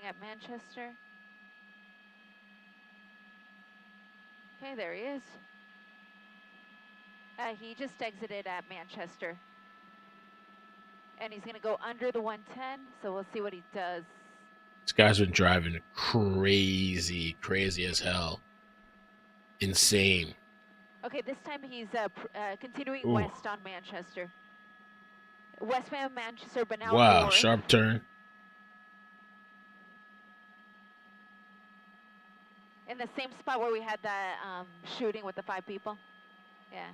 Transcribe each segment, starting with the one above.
at Manchester. Okay, there he is. He just exited at Manchester. And he's going to go under the 110, so we'll see what he does. This guy's been driving crazy as hell. Insane. Okay, this time he's continuing Ooh. west on Manchester. Westbound Manchester, but now wow, north. sharp turn. In the same spot where we had that shooting with the 5 people. Yeah.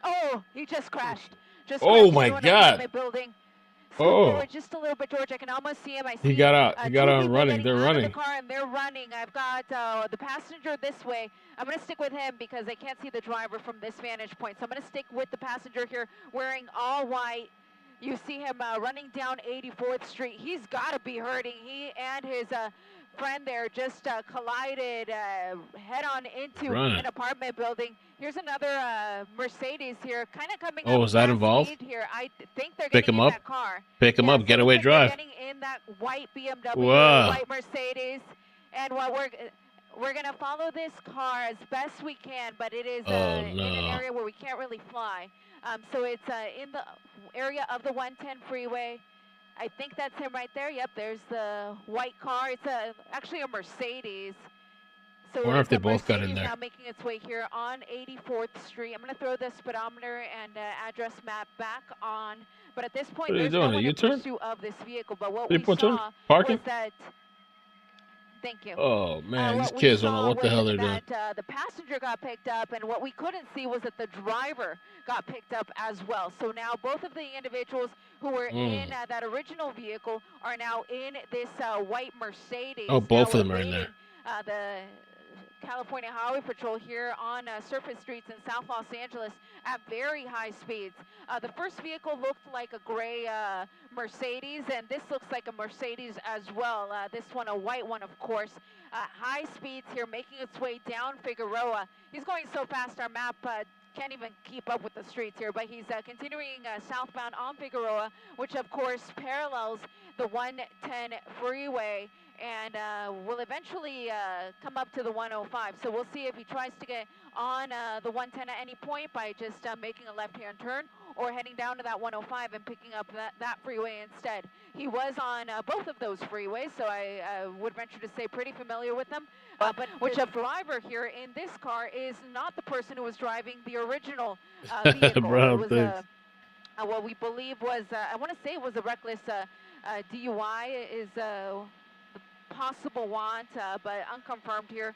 Oh, he just crashed. Oh my God. Building. Oh. Just a little bit, George. I can almost see him. I see he got out. He got out running. They're running. The car and they're running. I've got the passenger this way. I'm going to stick with him because I can't see the driver from this vantage point. So I'm going to stick with the passenger here wearing all white. You see him running down 84th Street. He's got to be hurting. He and his friend there just collided head-on into an apartment building. Here's another Mercedes here, kind of coming up. Oh, is that involved? Here. I think they're pick him up. That car. Pick him up. Getaway drive. Getting in that white BMW, wow. white Mercedes, and what we're gonna follow this car as best we can, but it is in an area where we can't really fly. So it's in the area of the 110 freeway. I think that's him right there. Yep, there's the white car. It's actually a Mercedes. So I wonder if they both got in there. Now making its way here on 84th Street. I'm going to throw the speedometer and address map back on. But at this point, what are you there's doing? no a U-turn? pursuit of this vehicle. But what we saw Parking? was that. Thank you. Oh man, these kids don't know what the hell they're doing. The passenger got picked up, and what we couldn't see was that the driver got picked up as well. So now both of the individuals who were in that original vehicle are now in this white Mercedes. Oh, both of them are in there. The California Highway Patrol here on surface streets in South Los Angeles at very high speeds. The first vehicle looked like a gray Mercedes, and this looks like a Mercedes as well. This one, a white one, of course. High speeds here, making its way down Figueroa. He's going so fast, our map can't even keep up with the streets here, but he's continuing southbound on Figueroa, which of course parallels the 110 freeway, and will eventually come up to the 105. So we'll see if he tries to get on the 110 at any point by just making a left-hand turn, or heading down to that 105 and picking up that freeway instead. He was on both of those freeways, so I would venture to say pretty familiar with them. But which a driver here in this car is not the person who was driving the original vehicle. Bro, it was what we believe was, I want to say it was a reckless DUI is the possible want, but unconfirmed here.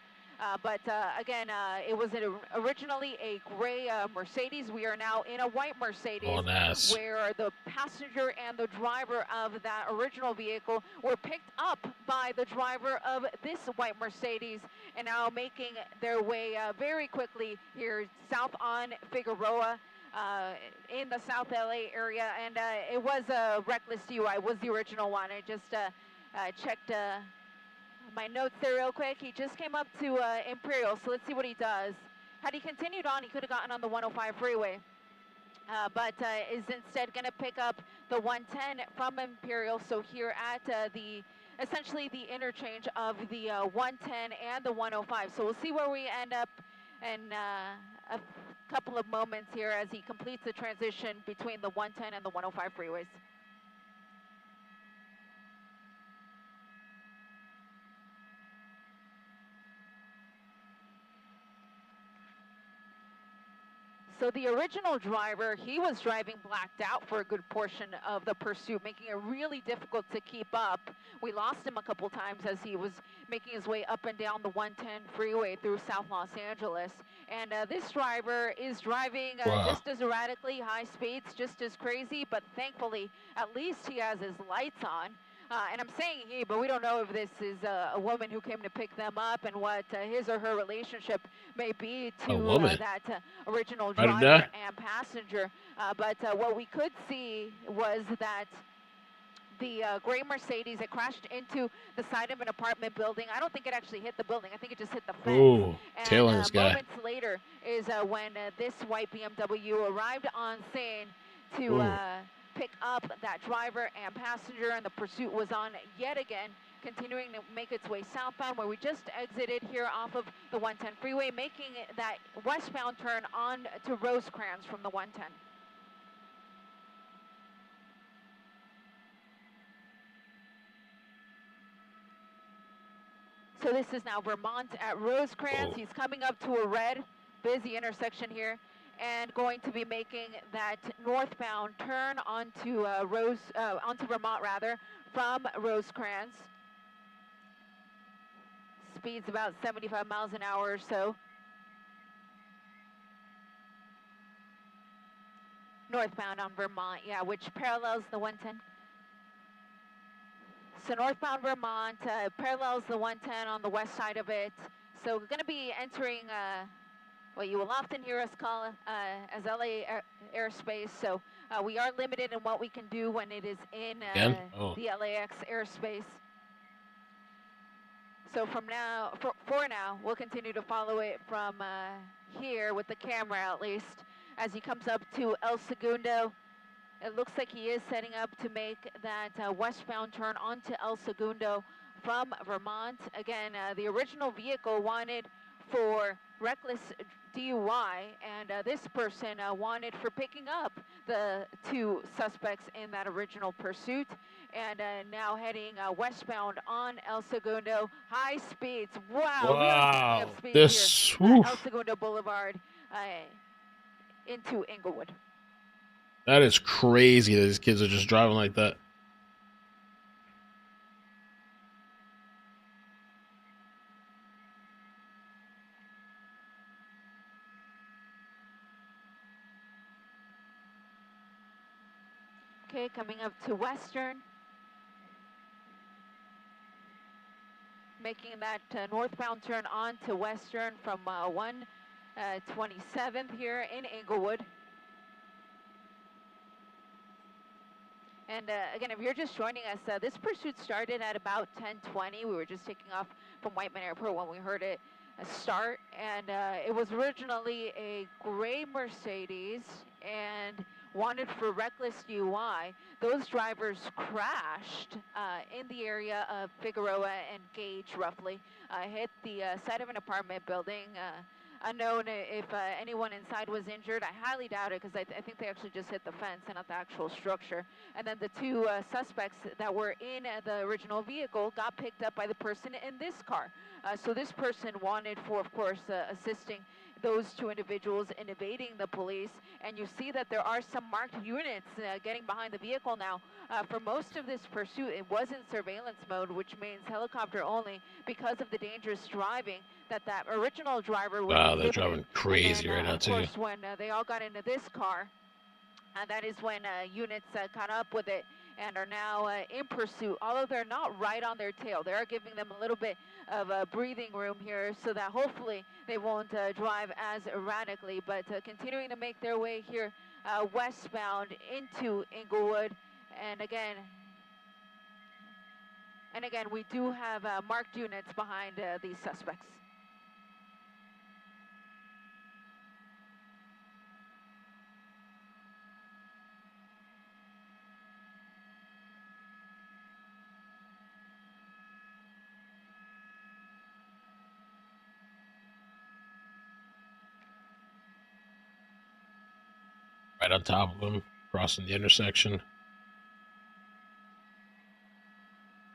But again, it was originally a gray Mercedes. We are now in a white Mercedes, where the passenger and the driver of that original vehicle were picked up by the driver of this white Mercedes, and now making their way very quickly here south on Figueroa. In the South LA area, and it was a reckless DUI, was the original one. I just checked my notes there real quick. He just came up to Imperial, so let's see what he does. Had he continued on, he could have gotten on the 105 freeway, but is instead going to pick up the 110 from Imperial, so here at essentially the interchange of the 110 and the 105. So we'll see where we end up in a couple of moments here as he completes the transition between the 110 and the 105 freeways. So the original driver, he was driving blacked out for a good portion of the pursuit, making it really difficult to keep up. We lost him a couple times as he was making his way up and down the 110 freeway through South Los Angeles. And this driver is driving just as erratically, high speeds, just as crazy, but thankfully, at least he has his lights on. And I'm saying he, but we don't know if this is a woman who came to pick them up and what his or her relationship may be to that original driver and passenger. But what we could see was that the gray Mercedes, it crashed into the side of an apartment building. I don't think it actually hit the building. I think it just hit the fence. Ooh, tailing this guy. Moments later is when this white BMW arrived on scene to pick up that driver and passenger, and the pursuit was on yet again, continuing to make its way southbound, where we just exited here off of the 110 freeway, making that westbound turn on to Rosecrans from the 110. So this is now Vermont at Rosecrans. He's coming up to a red, busy intersection here, and going to be making that northbound turn onto onto Vermont rather, from Rosecrans. Speed's about 75 miles an hour or so. Northbound on Vermont, yeah, which parallels the 110. So northbound Vermont parallels the 110 on the west side of it. So we're going to be entering what you will often hear us call as LA airspace. So we are limited in what we can do when it is in the LAX airspace. So from now, for now, we'll continue to follow it from here with the camera at least as he comes up to El Segundo. It looks like he is setting up to make that westbound turn onto El Segundo from Vermont. Again, the original vehicle wanted for reckless DUI, and this person wanted for picking up the two suspects in that original pursuit. And now heading westbound on El Segundo, high speeds. Wow, really speeds this here. El Segundo Boulevard into Inglewood. That is crazy that these kids are just driving like that. Okay, coming up to Western. Making that northbound turn on to Western from 127th here in Inglewood. And again, if you're just joining us, this pursuit started at about 10:20. We were just taking off from Whiteman Airport when we heard it start. And it was originally a gray Mercedes and wanted for reckless DUI. Those drivers crashed in the area of Figueroa and Gage, roughly, hit the side of an apartment building. Unknown if anyone inside was injured. I highly doubt it, because I think they actually just hit the fence and not the actual structure. And then the two suspects that were in the original vehicle got picked up by the person in this car. So this person wanted for, of course, assisting those two individuals in evading the police. And you see that there are some marked units getting behind the vehicle now. For most of this pursuit, it was in surveillance mode, which means helicopter only, because of the dangerous driving that original driver was Wow, they're driving crazy right now, too. Of course, when they all got into this car, that is when units caught up with it and are now in pursuit. Although they're not right on their tail, they are giving them a little bit of breathing room here so that hopefully they won't drive as erratically, but continuing to make their way here westbound into Inglewood. And again, we do have marked units behind these suspects. Right on top of him, crossing the intersection.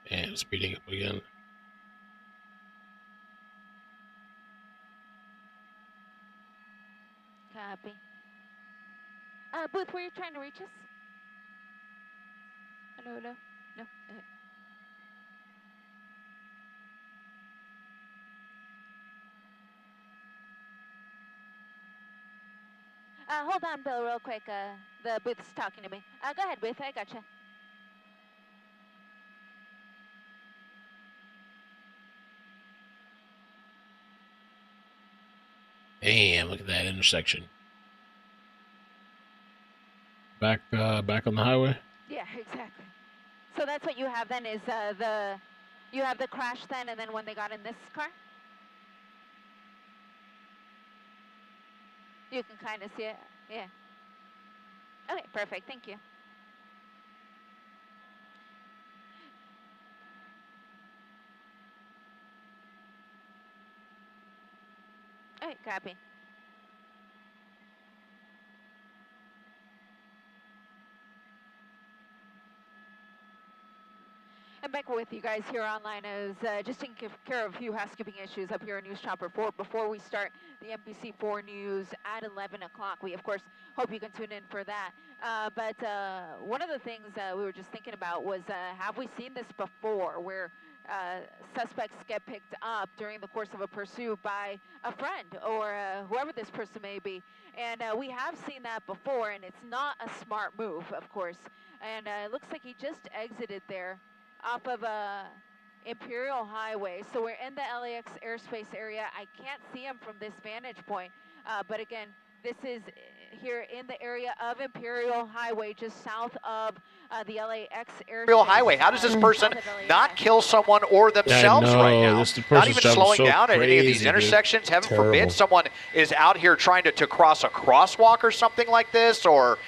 And speeding up again. Copy. Booth, were you trying to reach us? Hello, hello? No? Hold on, Bill, real quick. The booth's talking to me. Go ahead, Booth. I gotcha. Damn, look at that intersection. Back on the highway? Yeah, exactly. So that's what you have then, is you have the crash then, and then when they got in this car? You can kind of see it, yeah. Okay, perfect, thank you. All right, copy. I'm back with you guys here online. I was just taking care of a few housekeeping issues up here in News Chopper 4 before we start the NBC4 News at 11 o'clock. We, of course, hope you can tune in for that. But one of the things we were just thinking about was, have we seen this before, where suspects get picked up during the course of a pursuit by a friend or whoever this person may be? And we have seen that before, and it's not a smart move, of course. And it looks like he just exited there off of Imperial Highway. So we're in the LAX airspace area. I can't see him from this vantage point, but again, this is here in the area of Imperial Highway, just south of the LAX airspace. Imperial Highway. How does this person not kill someone or themselves right now? Not even slowing down at any of these intersections. Heaven forbid someone is out here trying to cross a crosswalk or something like this, or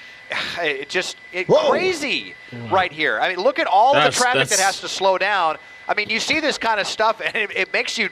crazy right here. I mean, look at all the traffic that has to slow down. I mean, you see this kind of stuff, and it makes you,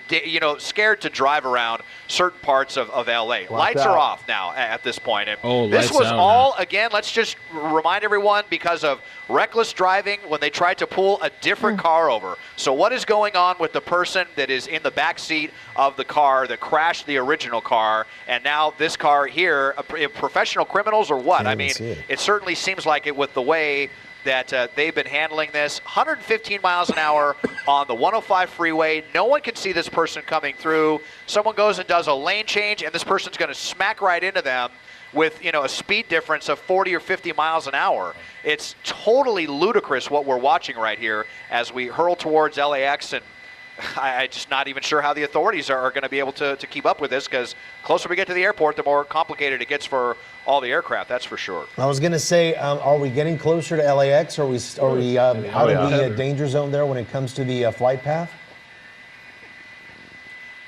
scared to drive around certain parts of LA. Lights are off now at this point. And this was all, again, let's just remind everyone, because of reckless driving when they tried to pull a different car over. So what is going on with the person that is in the back seat of the car that crashed the original car, and now this car here, professional criminals or what? I mean, it certainly seems like it with the way that they've been handling this. 115 miles an hour on the 105 freeway. No one can see this person coming through. Someone goes and does a lane change, and this person's going to smack right into them with, a speed difference of 40 or 50 miles an hour. It's totally ludicrous what we're watching right here as we hurl towards LAX, and I'm just not even sure how the authorities are going to be able to keep up with this, because closer we get to the airport, the more complicated it gets for all the aircraft, that's for sure. I was going to say, are we getting closer to LAX? Are we out of the danger zone there when it comes to the flight path?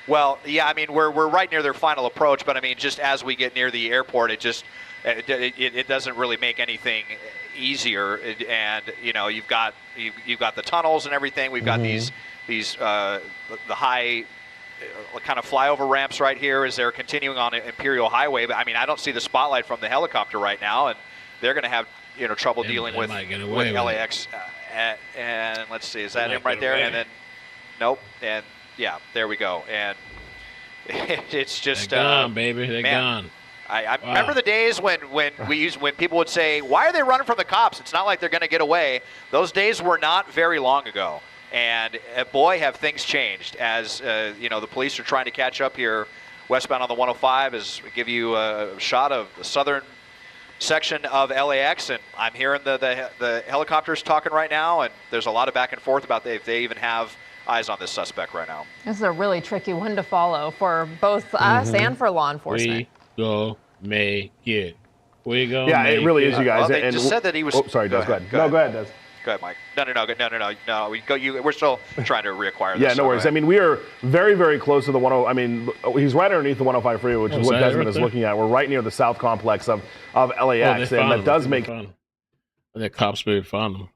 Well, yeah, I mean, we're right near their final approach, but I mean, just as we get near the airport, it doesn't really make anything easier. And you've got the tunnels and everything. We've got these the high kind of flyover ramps right here as they're continuing on Imperial Highway. But I mean, I don't see the spotlight from the helicopter right now, and they're going to have trouble dealing with LAX. And let's see, is that him right there? And then nope, and yeah, there we go. And it's just they're gone, baby. They're gone. I remember the days when people would say, "Why are they running from the cops?" It's not like they're going to get away. Those days were not very long ago. And boy, have things changed as the police are trying to catch up here westbound on the 105. As we give you a shot of the southern section of LAX, and I'm hearing the helicopters talking right now, and there's a lot of back and forth about if they even have eyes on this suspect right now. This is a really tricky one to follow for both us and for law enforcement. We go make it. We go. Yeah, it really is, you guys. Well, they just said that he was. Oh, sorry, Des. Go ahead. No, go ahead, Des. Go ahead, Mike. No. We're still trying to reacquire this. Yeah, no worries. I mean, we are very, very close to the 105. I mean, he's right underneath the 105 freeway, which is what Desmond is looking at. We're right near the south complex of LAX, and that does make. The cops maybe found him.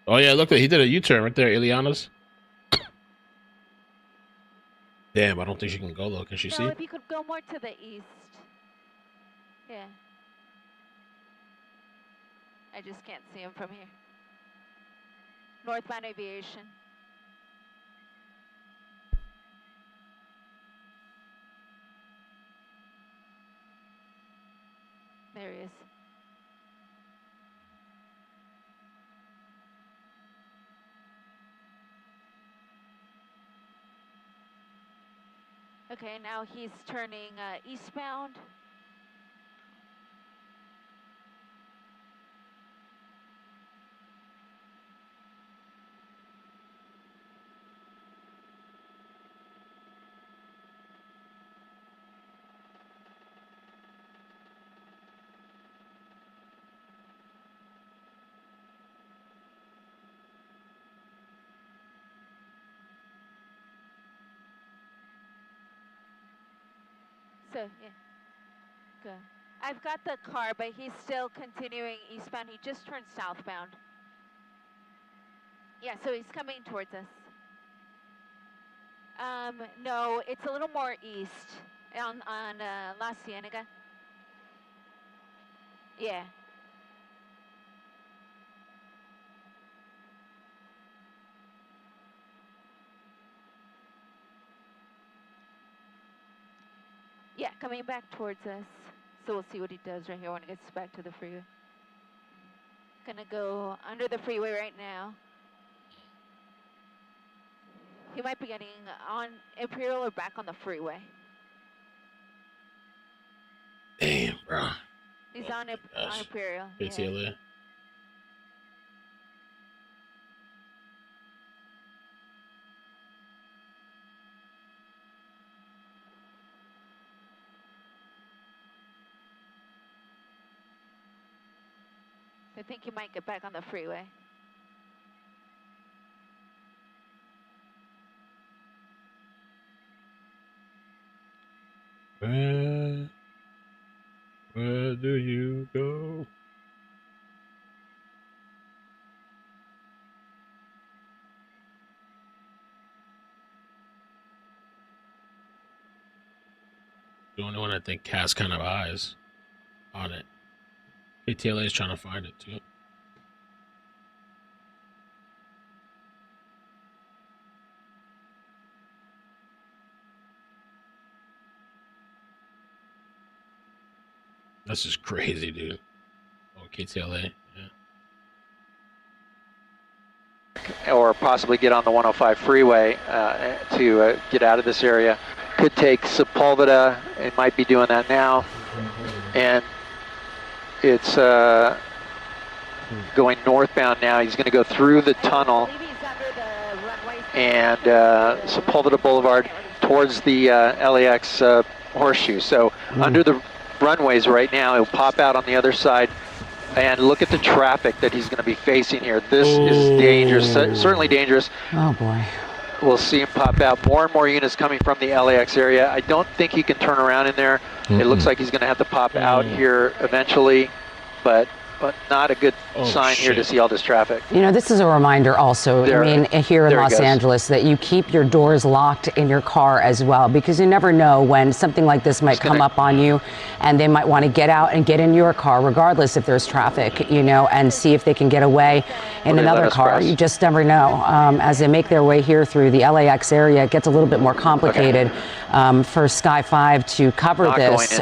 Oh yeah, look, he did a U-turn right there, Ileana's. Damn, I don't think she can go though. Can she see? If you could go more to the east. Yeah. I just can't see him from here. Northbound Aviation. There he is. Okay, now he's turning eastbound. So, yeah, good. I've got the car, but he's still continuing eastbound. He just turned southbound. Yeah, so he's coming towards us. No, it's a little more east on La Cienega. Yeah. Yeah, coming back towards us. So we'll see what he does right here when he gets back to the freeway. Gonna go under the freeway right now. He might be getting on Imperial or back on the freeway. Damn, bro. He's on Imperial. KTLA. Yeah. I think he might get back on the freeway. Where do you go? The only one I think has kind of eyes on it. KTLA is trying to find it too. This is crazy, dude. Oh, KTLA, yeah. Or possibly get on the 105 freeway to get out of this area. Could take Sepulveda. It might be doing that now. And it's going northbound now. He's going to go through the tunnel and Sepulveda Boulevard towards the LAX horseshoe. So under the runways right now, he'll pop out on the other side. And look at the traffic that he's going to be facing here. This is dangerous, certainly dangerous. Oh boy. We'll see him pop out. More and more units coming from the LAX area. I don't think he can turn around in there. It looks like he's going to have to pop out here eventually, but not a good sign here to see all this traffic. You know, this is a reminder also, I mean, here in Los Angeles, that you keep your doors locked in your car as well, because you never know when something like this might come up on you, and they might want to get out and get in your car, regardless if there's traffic, you know, and see if they can get away in another car. You just never know. As they make their way here through the LAX area, it gets a little bit more complicated for Sky 5 to cover this.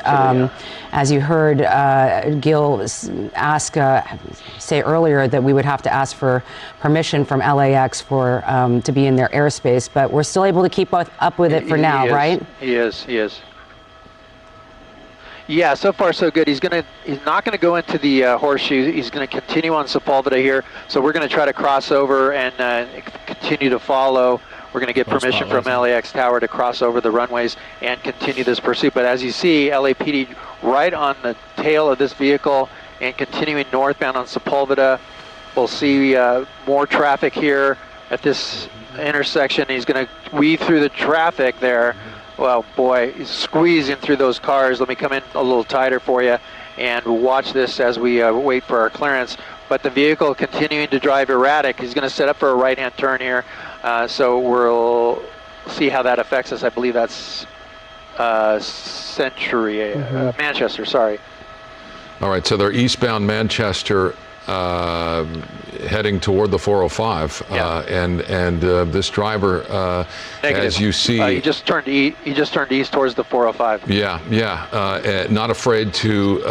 As you heard Gil say earlier that we would have to ask for permission from LAX for to be in their airspace, but we're still able to keep up with it for now, right? He is. Yeah, so far so good. He's not gonna go into the horseshoe. He's gonna continue on Sepulveda here. So we're gonna try to cross over and continue to follow. We're going to get permission from LAX Tower to cross over the runways and continue this pursuit. But as you see, LAPD right on the tail of this vehicle and continuing northbound on Sepulveda. We'll see more traffic here at this intersection. He's going to weave through the traffic there. Well, boy, he's squeezing through those cars. Let me come in a little tighter for you and watch this as we wait for our clearance. But the vehicle continuing to drive erratic. He's going to set up for a right-hand turn here. So we'll see how that affects us. I believe that's Century, Manchester, sorry. All right, so they're eastbound Manchester, heading toward the 405, and this driver, as you see, he just turned east towards the 405. Not afraid to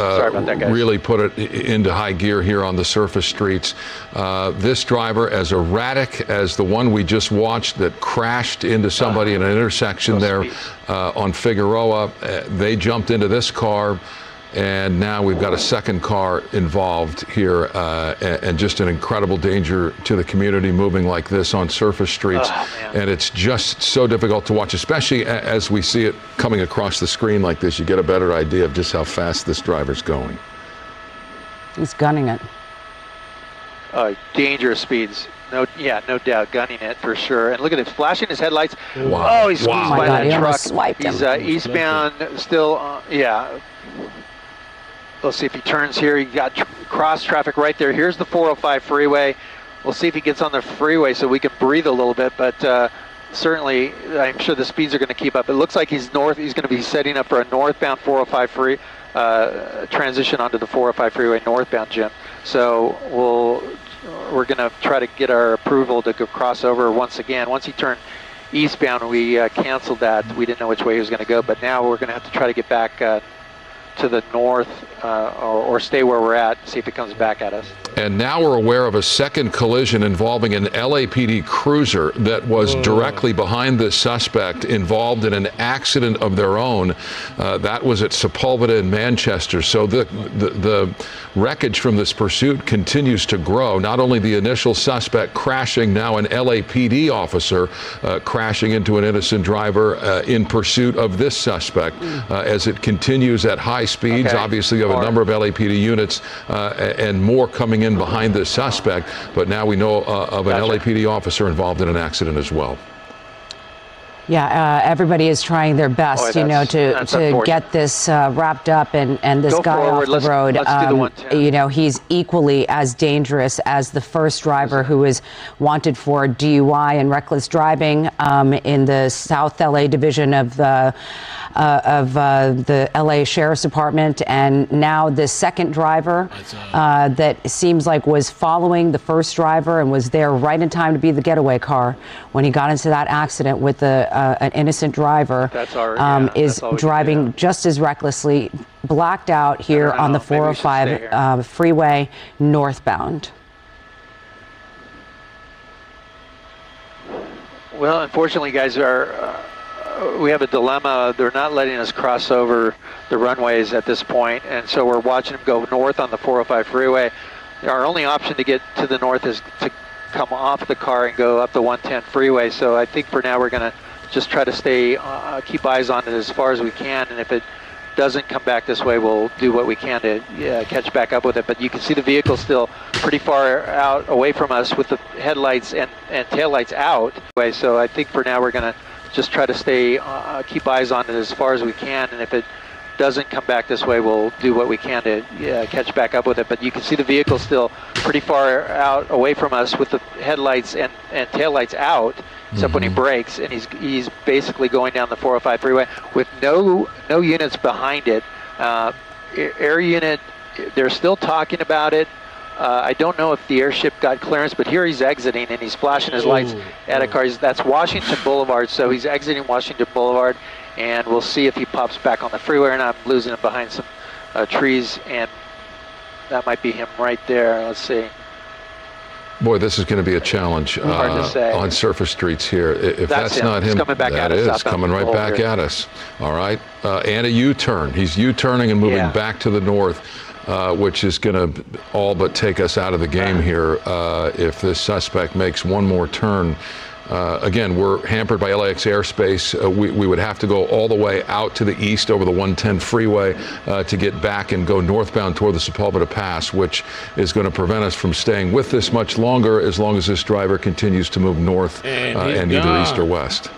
really put it into high gear here on the surface streets. This driver, as erratic as the one we just watched that crashed into somebody in an intersection there on Figueroa, they jumped into this car. And now we've got a second car involved here, and just an incredible danger to the community moving like this on surface streets. And it's just so difficult to watch, especially as we see it coming across the screen like this. You get a better idea of just how fast this driver's going. He's gunning it. Dangerous speeds. No doubt, gunning it for sure. And look at him flashing his headlights. Wow. Oh, he's squeezed by that truck. He's eastbound still, Let's see if he turns here. He got cross traffic right there. Here's the 405 freeway. We'll see if he gets on the freeway so we can breathe a little bit. But certainly, I'm sure the speeds are going to keep up. It looks like he's going to be setting up for a northbound 405 free transition onto the 405 freeway northbound, Jim. So we're going to try to get our approval to go cross over once again. Once he turned eastbound, we canceled that. We didn't know which way he was going to go, but now we're going to have to try to get back to the north or stay where we're at and see if it comes back at us. And now we're aware of a second collision involving an LAPD cruiser that was directly behind the suspect, involved in an accident of their own. That was at Sepulveda in Manchester. So the wreckage from this pursuit continues to grow. Not only the initial suspect crashing, now an LAPD officer crashing into an innocent driver in pursuit of this suspect as it continues at high speeds. Okay. Obviously, you have a number of LAPD units and more coming in behind this suspect, but now we know of an LAPD officer involved in an accident as well. Yeah, everybody is trying their best, to get this wrapped up and this guy off the road. Let's do the 110. He's equally as dangerous as the first driver who is wanted for DUI and reckless driving in the South LA division of the LA Sheriff's Department, and now this second driver that seems like was following the first driver and was there right in time to be the getaway car when he got into that accident with an innocent driver. Is driving just as recklessly, blacked out here on the 405 freeway northbound. Well, unfortunately, guys, we have a dilemma. They're not letting us cross over the runways at this point, and so we're watching them go north on the 405 freeway. Our only option to get to the north is to come off the car and go up the 110 freeway. So I think for now we're going to just try to keep eyes on it as far as we can, and if it doesn't come back this way, we'll do what we can to catch back up with it. But you can see the vehicle still pretty far out away from us with the headlights and taillights out. So I think for now we're going to just try to keep eyes on it as far as we can, and if it doesn't come back this way, we'll do what we can to catch back up with it. But you can see the vehicle still pretty far out away from us with the headlights and taillights out, except when he brakes, and he's basically going down the 405 freeway with no units behind it. Air unit, they're still talking about it. I don't know if the airship got clearance, but here he's exiting and he's flashing his lights at a car. That's Washington Boulevard, so he's exiting Washington Boulevard, and we'll see if he pops back on the freeway or not. I'm losing him behind some trees, and that might be him right there. Let's see. Boy, this is going to be a challenge on surface streets here. If that's not him, that is coming right back at us. All right. And a U-turn. He's U-turning and moving back to the north, which is going to all but take us out of the game here if this suspect makes one more turn. Again, we're hampered by LAX airspace. We would have to go all the way out to the east over the 110 freeway to get back and go northbound toward the Sepulveda Pass, which is going to prevent us from staying with this much longer as long as this driver continues to move north and either east or west.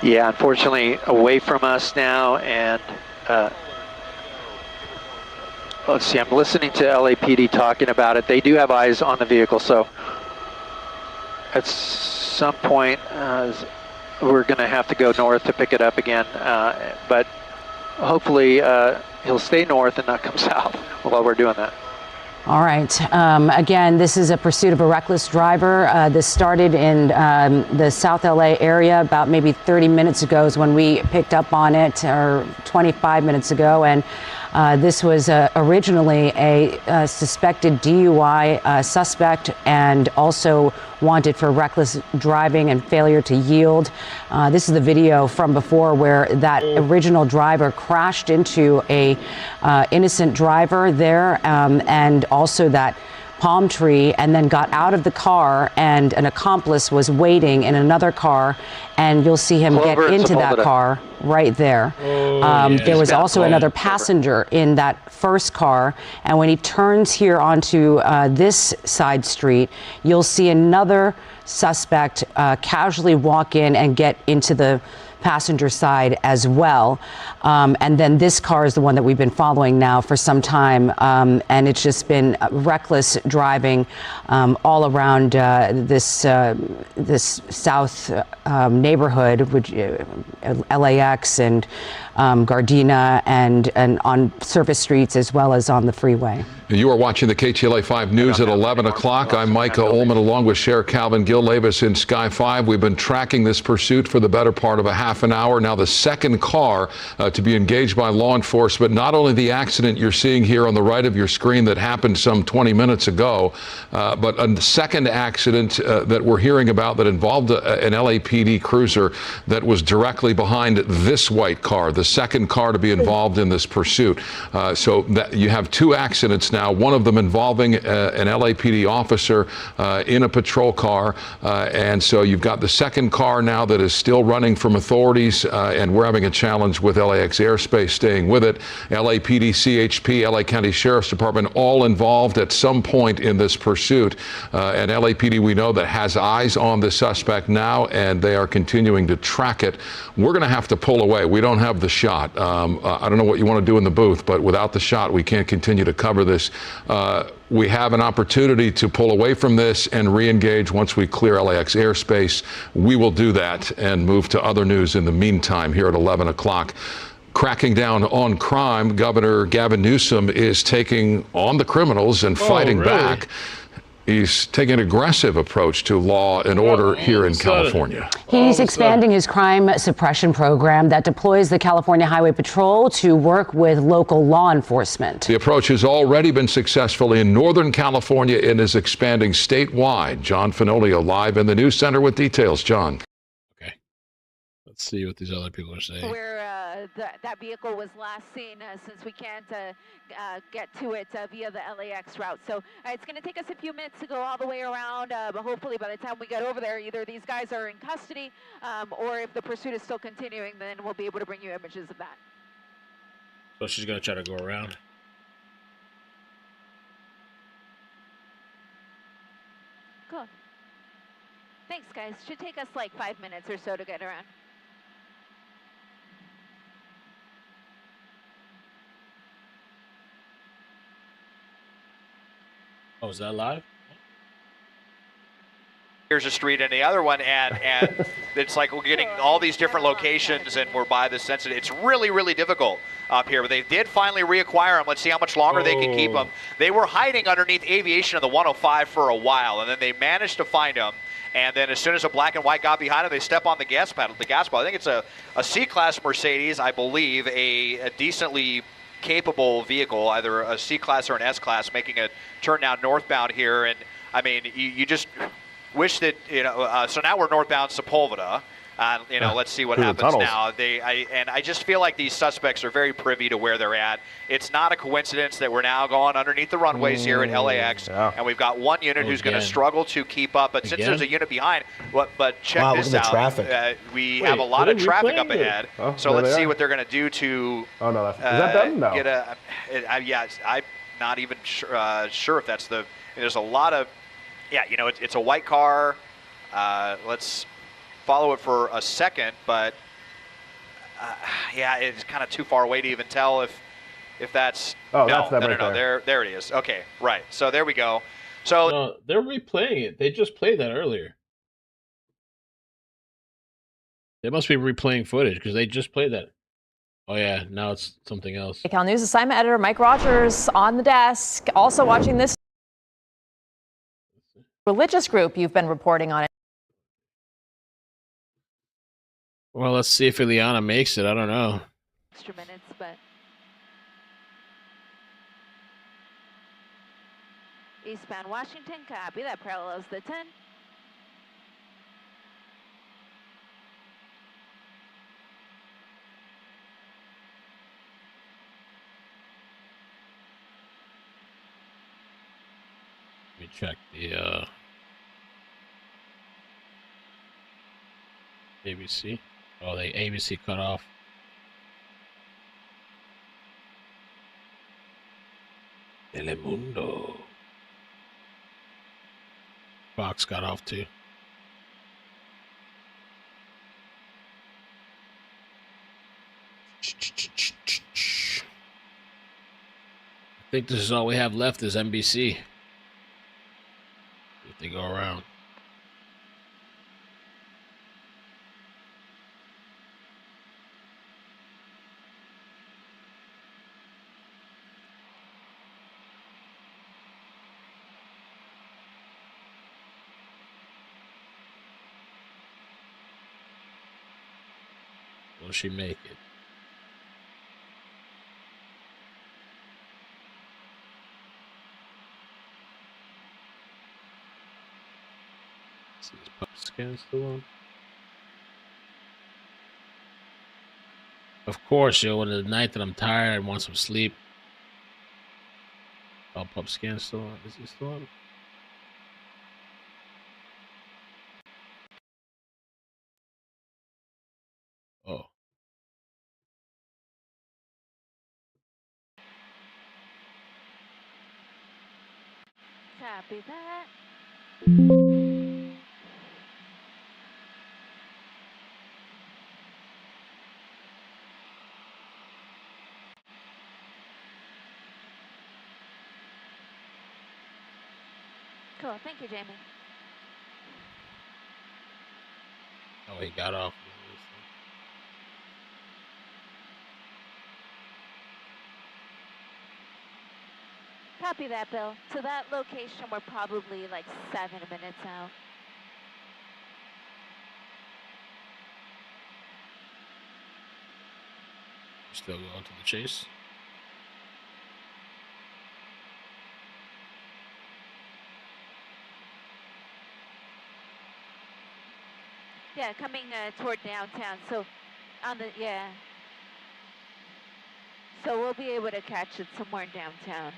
Yeah, unfortunately, away from us now, and let's see, I'm listening to LAPD talking about it. They do have eyes on the vehicle, so at some point we're going to have to go north to pick it up again, but hopefully he'll stay north and not come south while we're doing that. All right. Again, this is a pursuit of a reckless driver. This started in the South LA area about maybe 30 minutes ago is when we picked up on it, or 25 minutes ago. And this was originally a suspected DUI suspect and also wanted for reckless driving and failure to yield. This is the video from before where that original driver crashed into a innocent driver there, and also that palm tree, and then got out of the car, and an accomplice was waiting in another car, and you'll see him get into that car right there. There was also another passenger in that first car, and when he turns here onto this side street, you'll see another suspect casually walk in and get into the passenger side as well. And then this car is the one that we've been following now for some time, and it's just been reckless driving all around this south neighborhood, which LAX and Gardena, and on surface streets as well as on the freeway. You are watching the KTLA 5 News at 11 o'clock. I'm Micah Ullman along with Sheriff Calvin Gil-Levis in Sky 5. We've been tracking this pursuit for the better part of a half an hour. Now the second car to be engaged by law enforcement, not only the accident you're seeing here on the right of your screen that happened some 20 minutes ago, but a second accident that we're hearing about that involved an LAPD cruiser that was directly behind this white car, the second car to be involved in this pursuit. So that you have two accidents now, one of them involving an LAPD officer in a patrol car. And so you've got the second car now that is still running from authorities, and we're having a challenge with LAX airspace staying with it. LAPD, CHP, LA County Sheriff's Department all involved at some point in this pursuit. And LAPD, we know that has eyes on the suspect now, and they are continuing to track it. We're going to have to pull away. We don't have the shot. I don't know what you want to do in the booth, but without the shot, we can't continue to cover this. We have an opportunity to pull away from this and re-engage once we clear LAX airspace. We will do that and move to other news in the meantime here at 11 o'clock. Cracking down on crime, Governor Gavin Newsom is taking on the criminals and fighting back. He's taking an aggressive approach to law and order here in California. He's expanding his crime suppression program that deploys the California Highway Patrol to work with local law enforcement. The approach has already been successful in Northern California and is expanding statewide. John Fenolio live in the news center with details. John. Okay. Let's see what these other people are saying. Where that vehicle was last seen, since we can't get to it via the LAX route. So it's going to take us a few minutes to go all the way around, but hopefully by the time we get over there, either these guys are in custody, or if the pursuit is still continuing, then we'll be able to bring you images of that. So she's going to try to go around. Cool. Thanks, guys. Should take us like 5 minutes or so to get around. Oh, is that live? Here's a street and the other one, and it's like we're getting all these different locations, and we're by the sensitive. It's really, really difficult up here, but they did finally reacquire them. Let's see how much longer they can keep them. They were hiding underneath aviation of the 105 for a while, and then they managed to find them. And then as soon as a black and white got behind them, they step on the gas pedal. I think it's a C-Class Mercedes, I believe, a decently capable vehicle, either a C-Class or an S-Class, making a turn down northbound here. And I mean, you just wish that, so now we're northbound Sepulveda. Let's see what happens now. I just feel like these suspects are very privy to where they're at. It's not a coincidence that we're now going underneath the runways here at LAX, and we've got one unit who's going to struggle to keep up. But since there's a unit behind, but check this out. Traffic. We have a lot of traffic up ahead. So let's see what they're going to do to. Oh no, is that them? No. Get I'm not even sure if that's the. There's a lot of. Yeah, it's a white car. Let's follow it for a second, but it's kind of too far away to even tell if that's. Oh, that's them right there. There it is. Okay, right. So there we go. So no, they're replaying it. They just played that earlier. They must be replaying footage because they just played that. Oh yeah, now it's something else. Cal News assignment editor Mike Rogers on the desk, also watching this religious group you've been reporting on it. Well, let's see if Ileana makes it. I don't know. Extra minutes, but eastbound Washington, copy. That parallels the 10. Let me check the ABC. Oh, the ABC cut off. Telemundo. Fox got off too. think this is all we have left is NBC. If they go around. Will she make it? Is pup scan still on? Of course, yo. When the night that I'm tired and want some sleep. Oh, pup scan still on. Is he still on? Oh. Copy that. Cool. Thank you, Jamie. Oh, he got off. Copy that, Bill. To that location, we're probably like 7 minutes out. Still going to the chase. Yeah, coming toward downtown. So, on the So we'll be able to catch it somewhere in downtown.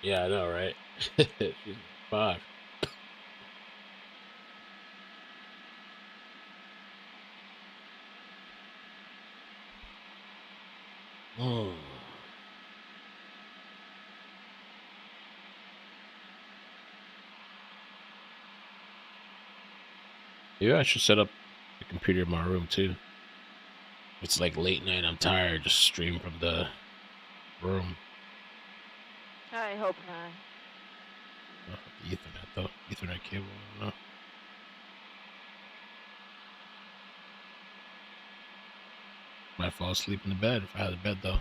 Yeah, I know, right? She's 5. Oh. Yeah, I should set up the computer in my room too. It's like late night, I'm tired, just stream from the room. I hope not. Ethernet though. Ethernet cable, I don't know. Might fall asleep in the bed if I had a bed though.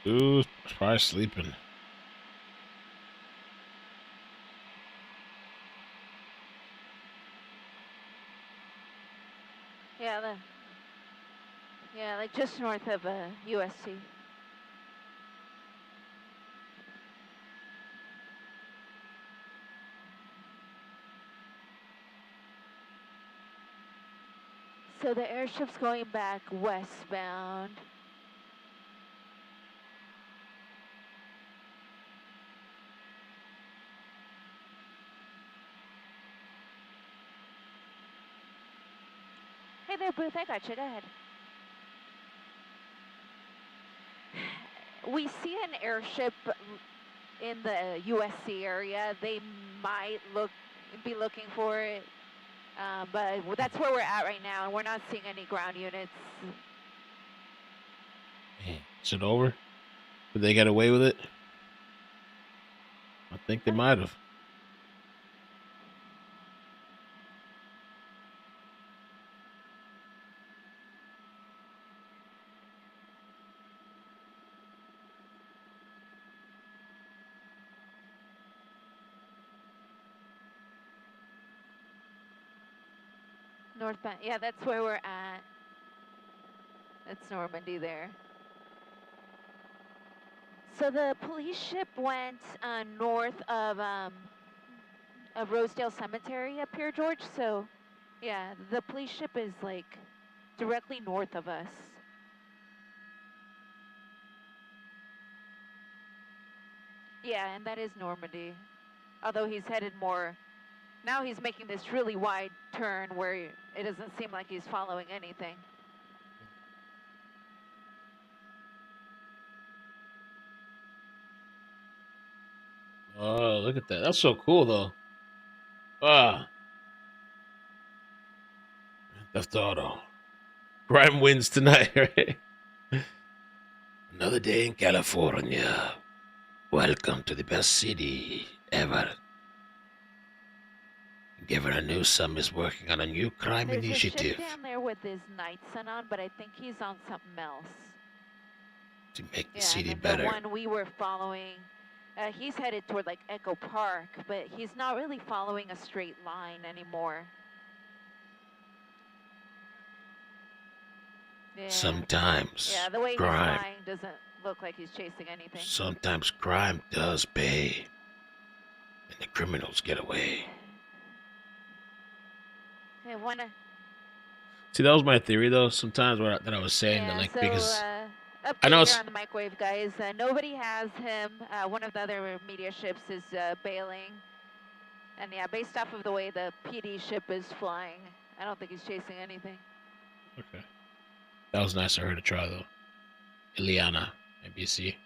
Ooh, probably sleeping. Yeah, like just north of USC. So the airship's going back westbound. Hey there, Booth, I got you. Go ahead. We see an airship in the USC area. They might be looking for it, but that's where we're at right now, and we're not seeing any ground units. Man, is it over? Did they get away with it? I think they might have. Northbound. Yeah, that's where we're at. That's Normandy there. So the police ship went north of Rosedale Cemetery up here, George. So, yeah, the police ship is like directly north of us. Yeah, and that is Normandy. Although he's headed more, now he's making this really wide turn where it doesn't seem like he's following anything. Oh, look at that. That's so cool, though. Ah. Theft Auto. Crime wins tonight, right? Another day in California. Welcome to the best city ever. Governor Newsom is working on a new crime initiative. There's a ship down there with his night sun on, but I think he's on something else. To make the city better. The one we were following, he's headed toward like Echo Park, but he's not really following a straight line anymore. Yeah. Sometimes the way crime he's flying doesn't look like he's chasing anything. Sometimes crime does pay, and the criminals get away. See, that was my theory, though. Sometimes that I was saying that, like, so, because I know it's on the microwave, guys. Nobody has him. One of the other media ships is bailing, and yeah, based off of the way the PD ship is flying, I don't think he's chasing anything. Okay, that was nice of her to try, though. Ileana, NBC.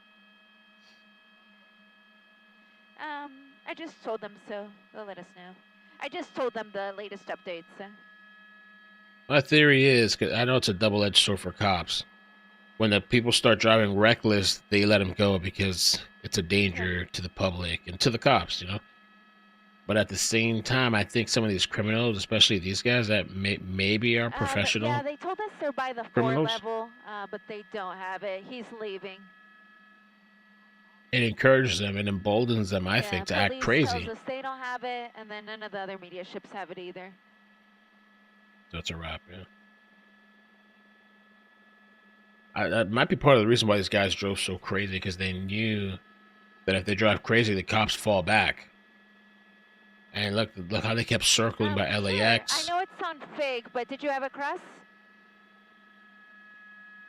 I just told them so. They'll let us know. I just told them the latest updates. My theory is, cause I know it's a double-edged sword for cops. When the people start driving reckless, they let them go because it's a danger to the public and to the cops, you know. But at the same time, I think some of these criminals, especially these guys that maybe are professional. Yeah, they told us they're by the 4 level, but they don't have it. He's leaving. It encourages them and emboldens them, I think, to act crazy. Tells us they don't have it, and then none of the other media ships have it either. That's a wrap, yeah. That might be part of the reason why these guys drove so crazy, because they knew that if they drive crazy, the cops fall back. And look how they kept circling by LAX. I know it's on Fig, but did you have a cross?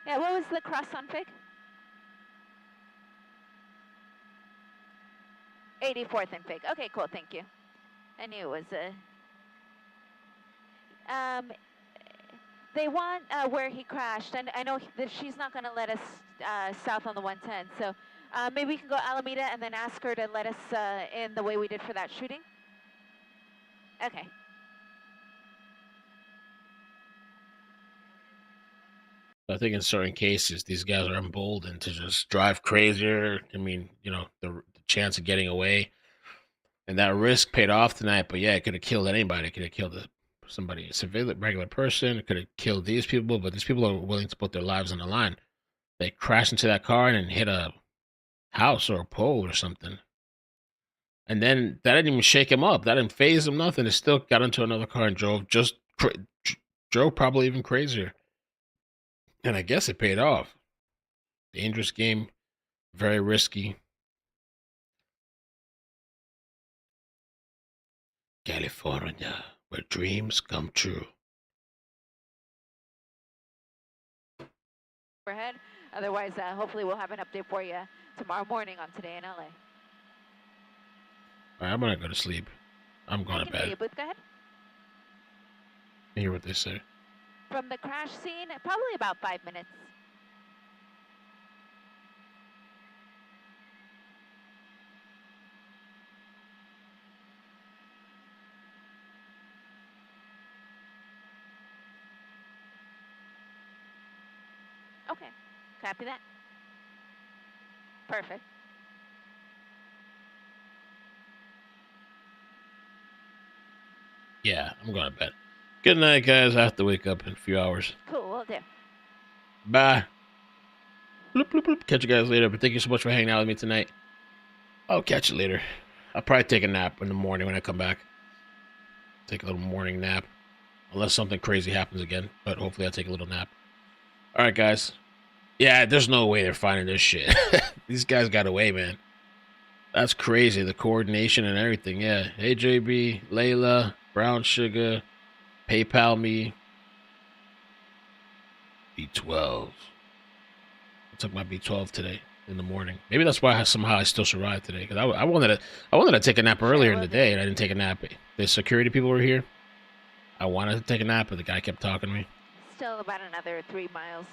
Yeah, what was the cross on Fig? 84th and Fig. Okay, cool, thank you. I knew it was they want where he crashed, and I know that she's not going to let us south on the 110, so maybe we can go Alameda and then ask her to let us in the way we did for that shooting? Okay. I think in certain cases, these guys are emboldened to just drive crazier. I mean, you know, the chance of getting away. And that risk paid off tonight, but yeah, it could have killed anybody. It could have killed somebody, a civilian, regular person. It could have killed these people, but these people are willing to put their lives on the line. They crashed into that car and hit a house or a pole or something. And then that didn't even shake him up. That didn't phase him, nothing. It still got into another car and drove probably even crazier. And I guess it paid off. Dangerous game, very risky. California, where dreams come true. Overhead. Otherwise, hopefully we'll have an update for you tomorrow morning on Today in LA. All right, I'm gonna go to sleep. I'm going to bed. You, Booth, go ahead. Hear what they say. From the crash scene, probably about 5 minutes. Okay, copy that. Perfect. Yeah, I'm going to bed. Good night, guys. I have to wake up in a few hours. Cool, will do. Bye. Bloop, bloop, bloop. Catch you guys later, but thank you so much for hanging out with me tonight. I'll catch you later. I'll probably take a nap in the morning when I come back. Take a little morning nap. Unless something crazy happens again, but hopefully I'll take a little nap. All right, guys. Yeah, there's no way they're finding this shit. These guys got away, man. That's crazy. The coordination and everything. Yeah. Hey, JB, Layla, Brown Sugar, PayPal me. B12. I took my B12 today in the morning. Maybe that's why somehow I still survived today. Because I wanted to take a nap earlier in the day, and I didn't take a nap. The security people were here. I wanted to take a nap, but the guy kept talking to me. Still about another 3 miles.